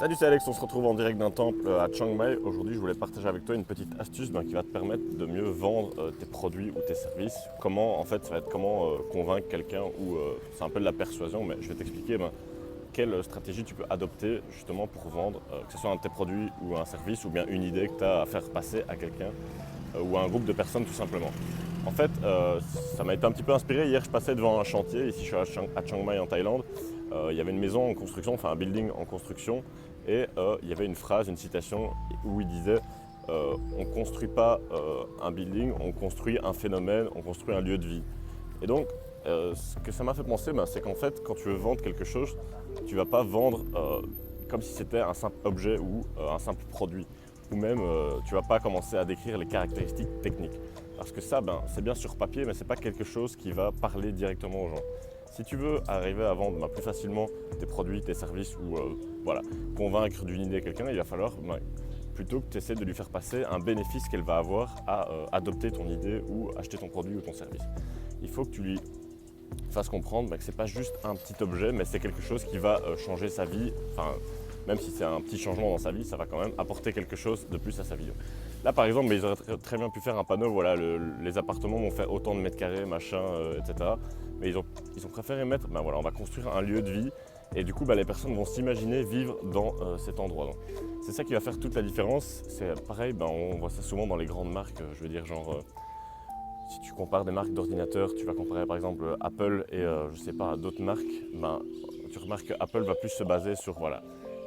Salut, c'est Alex, on se retrouve en direct d'un temple à Chiang Mai. Aujourd'hui, je voulais partager avec toi une petite astuce qui va te permettre de mieux vendre tes produits ou tes services. Comment, en fait, ça va être comment convaincre quelqu'un ou c'est un peu de la persuasion, mais je vais t'expliquer quelle stratégie tu peux adopter justement pour vendre, que ce soit un de tes produits ou un service ou bien une idée que tu as à faire passer à quelqu'un ou à un groupe de personnes tout simplement. En fait, ça m'a été un petit peu inspiré. Hier, je passais devant un chantier, ici je suis à Chiang Mai en Thaïlande. Il y avait une maison en construction, enfin un building en construction, et il y avait une phrase, une citation où il disait on ne construit pas un building, on construit un phénomène, on construit un lieu de vie. Et donc, ce que ça m'a fait penser, c'est qu'en fait, quand tu veux vendre quelque chose, tu ne vas pas vendre comme si c'était un simple objet ou un simple produit. Ou même, tu ne vas pas commencer à décrire les caractéristiques techniques. Parce que ça, c'est bien sur papier, mais ce n'est pas quelque chose qui va parler directement aux gens. Si tu veux arriver à vendre plus facilement tes produits, tes services ou convaincre d'une idée quelqu'un, il va falloir plutôt que tu essaies de lui faire passer un bénéfice qu'elle va avoir à adopter ton idée ou acheter ton produit ou ton service. Il faut que tu lui fasses comprendre que ce n'est pas juste un petit objet, mais c'est quelque chose qui va changer sa vie. Enfin, même si c'est un petit changement dans sa vie, ça va quand même apporter quelque chose de plus à sa vie. Là, par exemple, ils auraient très bien pu faire un panneau, voilà, les appartements vont faire autant de mètres carrés, machin, etc. Mais ils ont préféré mettre, on va construire un lieu de vie. Et du coup, les personnes vont s'imaginer vivre dans cet endroit. Donc, c'est ça qui va faire toute la différence. C'est pareil, on voit ça souvent dans les grandes marques. Je veux dire, si tu compares des marques d'ordinateurs, tu vas comparer par exemple Apple et d'autres marques, tu remarques qu'Apple va plus se baser sur,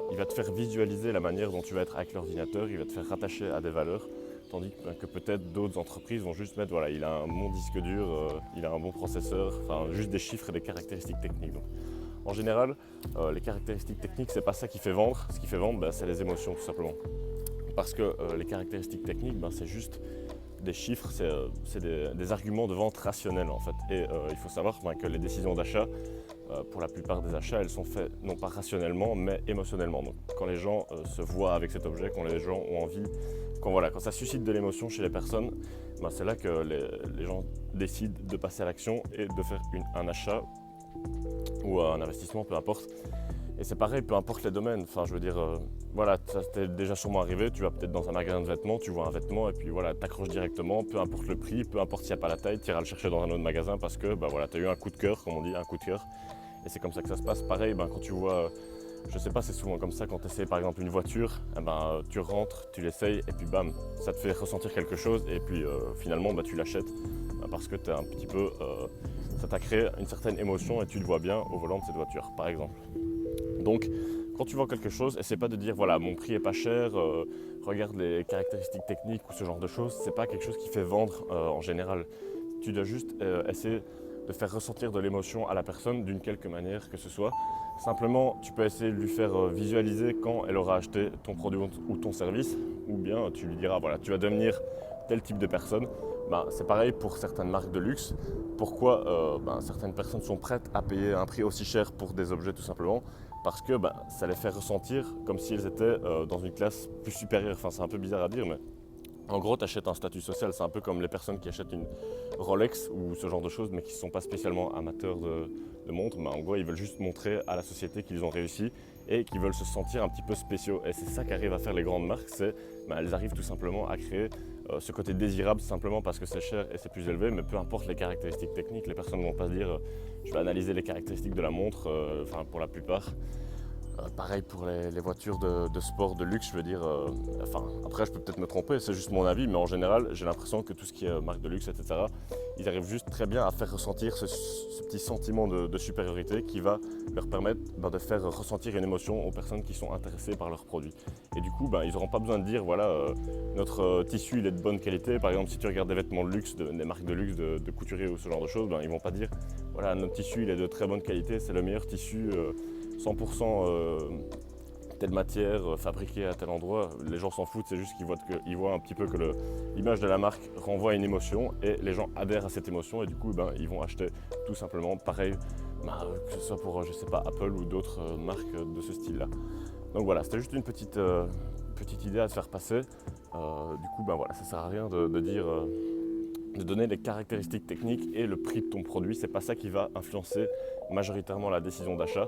il va te faire visualiser la manière dont tu vas être avec l'ordinateur, il va te faire rattacher à des valeurs, tandis que peut-être d'autres entreprises vont juste mettre, il a un bon disque dur, il a un bon processeur, juste des chiffres et des caractéristiques techniques. Donc, en général, les caractéristiques techniques, c'est pas ça qui fait vendre. Ce qui fait vendre, c'est les émotions tout simplement. Parce que les caractéristiques techniques, c'est juste des chiffres, c'est des arguments de vente rationnels en fait. Et il faut savoir que les décisions d'achat, pour la plupart des achats, elles sont faites non pas rationnellement, mais émotionnellement. Donc quand les gens se voient avec cet objet, quand les gens ont envie, quand ça suscite de l'émotion chez les personnes, c'est là que les gens décident de passer à l'action et de faire un achat ou un investissement, peu importe. Et c'est pareil, peu importe les domaines. Enfin, je veux dire, ça t'est déjà sûrement arrivé. Tu vas peut-être dans un magasin de vêtements, tu vois un vêtement et puis t'accroches directement, peu importe le prix, peu importe s'il n'y a pas la taille, tu iras le chercher dans un autre magasin parce que tu as eu un coup de cœur, comme on dit, un coup de cœur. Et c'est comme ça que ça se passe. Pareil, quand tu vois, je sais pas, c'est souvent comme ça quand tu essaies par exemple une voiture, tu rentres, tu l'essayes et puis bam, ça te fait ressentir quelque chose et puis finalement tu l'achètes parce que tu es un petit peu, ça t'a créé une certaine émotion et tu le vois bien au volant de cette voiture, par exemple. Donc, quand tu vends quelque chose, essaie pas de dire mon prix est pas cher, regarde les caractéristiques techniques ou ce genre de choses. C'est pas quelque chose qui fait vendre en général. Tu dois juste essayer de faire ressentir de l'émotion à la personne d'une quelque manière que ce soit. Simplement, tu peux essayer de lui faire visualiser quand elle aura acheté ton produit ou ton service, ou bien tu lui diras tu vas devenir tel type de personne. C'est pareil pour certaines marques de luxe. Pourquoi certaines personnes sont prêtes à payer un prix aussi cher pour des objets tout simplement? Parce que ça les fait ressentir comme si elles étaient dans une classe plus supérieure. Enfin, c'est un peu bizarre à dire, mais en gros, tu achètes un statut social. C'est un peu comme les personnes qui achètent une Rolex ou ce genre de choses, mais qui ne sont pas spécialement amateurs de montres. En gros, ils veulent juste montrer à la société qu'ils ont réussi et qu'ils veulent se sentir un petit peu spéciaux. Et c'est ça qu'arrivent à faire les grandes marques, elles arrivent tout simplement à créer ce côté désirable simplement parce que c'est cher et c'est plus élevé, mais peu importe les caractéristiques techniques, les personnes ne vont pas se dire je vais analyser les caractéristiques de la montre, pour la plupart. Pareil pour les voitures de sport, de luxe, je veux dire. Après, je peux peut-être me tromper, c'est juste mon avis, mais en général, j'ai l'impression que tout ce qui est marque de luxe, etc., ils arrivent juste très bien à faire ressentir ce petit sentiment de supériorité qui va leur permettre de faire ressentir une émotion aux personnes qui sont intéressées par leurs produits. Et du coup, ils n'auront pas besoin de dire, notre tissu, il est de bonne qualité. Par exemple, si tu regardes des vêtements de luxe, des marques de luxe, de couturiers ou ce genre de choses, ils ne vont pas dire, notre tissu, il est de très bonne qualité, c'est le meilleur tissu. 100% telle matière fabriquée à tel endroit, les gens s'en foutent, c'est juste qu'ils voient un petit peu que l'image de la marque renvoie une émotion et les gens adhèrent à cette émotion et du coup ils vont acheter tout simplement pareil, que ce soit pour Apple ou d'autres marques de ce style là. Donc voilà, c'était juste une petite idée à te faire passer. Du coup ça sert à rien de dire de donner les caractéristiques techniques et le prix de ton produit, c'est pas ça qui va influencer majoritairement la décision d'achat.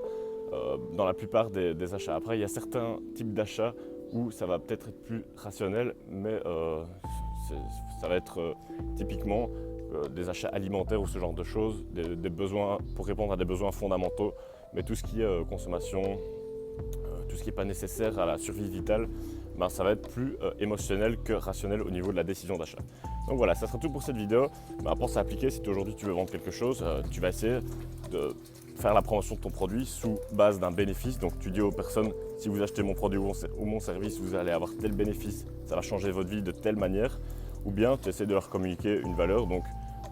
dans la plupart des achats. Après, il y a certains types d'achats où ça va peut-être être plus rationnel, mais ça va être typiquement des achats alimentaires ou ce genre de choses, des besoins pour répondre à des besoins fondamentaux, mais tout ce qui est consommation, tout ce qui n'est pas nécessaire à la survie vitale, ben, ça va être plus émotionnel que rationnel au niveau de la décision d'achat. Donc voilà, ça sera tout pour cette vidéo. Ben, pense à appliquer si aujourd'hui tu veux vendre quelque chose, tu vas essayer de faire la promotion de ton produit sous base d'un bénéfice. Donc tu dis aux personnes, si vous achetez mon produit ou mon service, vous allez avoir tel bénéfice, ça va changer votre vie de telle manière. Ou bien tu essaies de leur communiquer une valeur, donc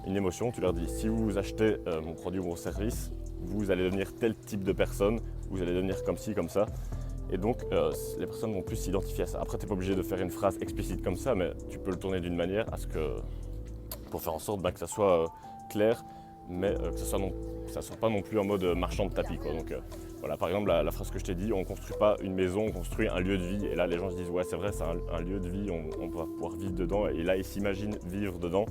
une émotion, tu leur dis, si vous achetez mon produit ou mon service, vous allez devenir tel type de personne, vous allez devenir comme ci, comme ça. Et donc, les personnes vont plus s'identifier à ça. Après, tu n'es pas obligé de faire une phrase explicite comme ça, mais tu peux le tourner d'une manière à ce que, pour faire en sorte que ça soit clair, mais que ça ne soit pas non plus en mode marchand de tapis, quoi. Donc, voilà, par exemple, la phrase que je t'ai dit, on ne construit pas une maison, on construit un lieu de vie. Et là, les gens se disent, ouais, c'est vrai, c'est un lieu de vie, on va pouvoir vivre dedans. Et là, ils s'imaginent vivre dedans.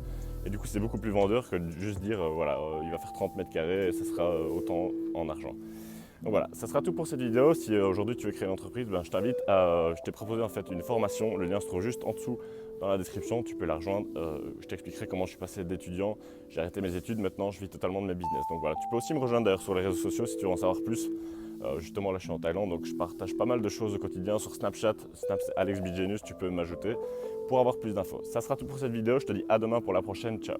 Et du coup, c'est beaucoup plus vendeur que de juste dire, voilà, il va faire 30 mètres carrés et ça sera autant en argent. Donc voilà, ça sera tout pour cette vidéo. Si aujourd'hui tu veux créer une entreprise, ben, je t'invite à... je t'ai proposé en fait une formation, le lien se trouve juste en dessous dans la description, tu peux la rejoindre. Je t'expliquerai comment je suis passé d'étudiant, j'ai arrêté mes études, maintenant je vis totalement de mes business. Donc voilà, tu peux aussi me rejoindre d'ailleurs sur les réseaux sociaux si tu veux en savoir plus. Justement là je suis en Thaïlande, donc je partage pas mal de choses au quotidien sur Snapchat, Alex Bigenius, tu peux m'ajouter pour avoir plus d'infos. Ça sera tout pour cette vidéo, je te dis à demain pour la prochaine, ciao.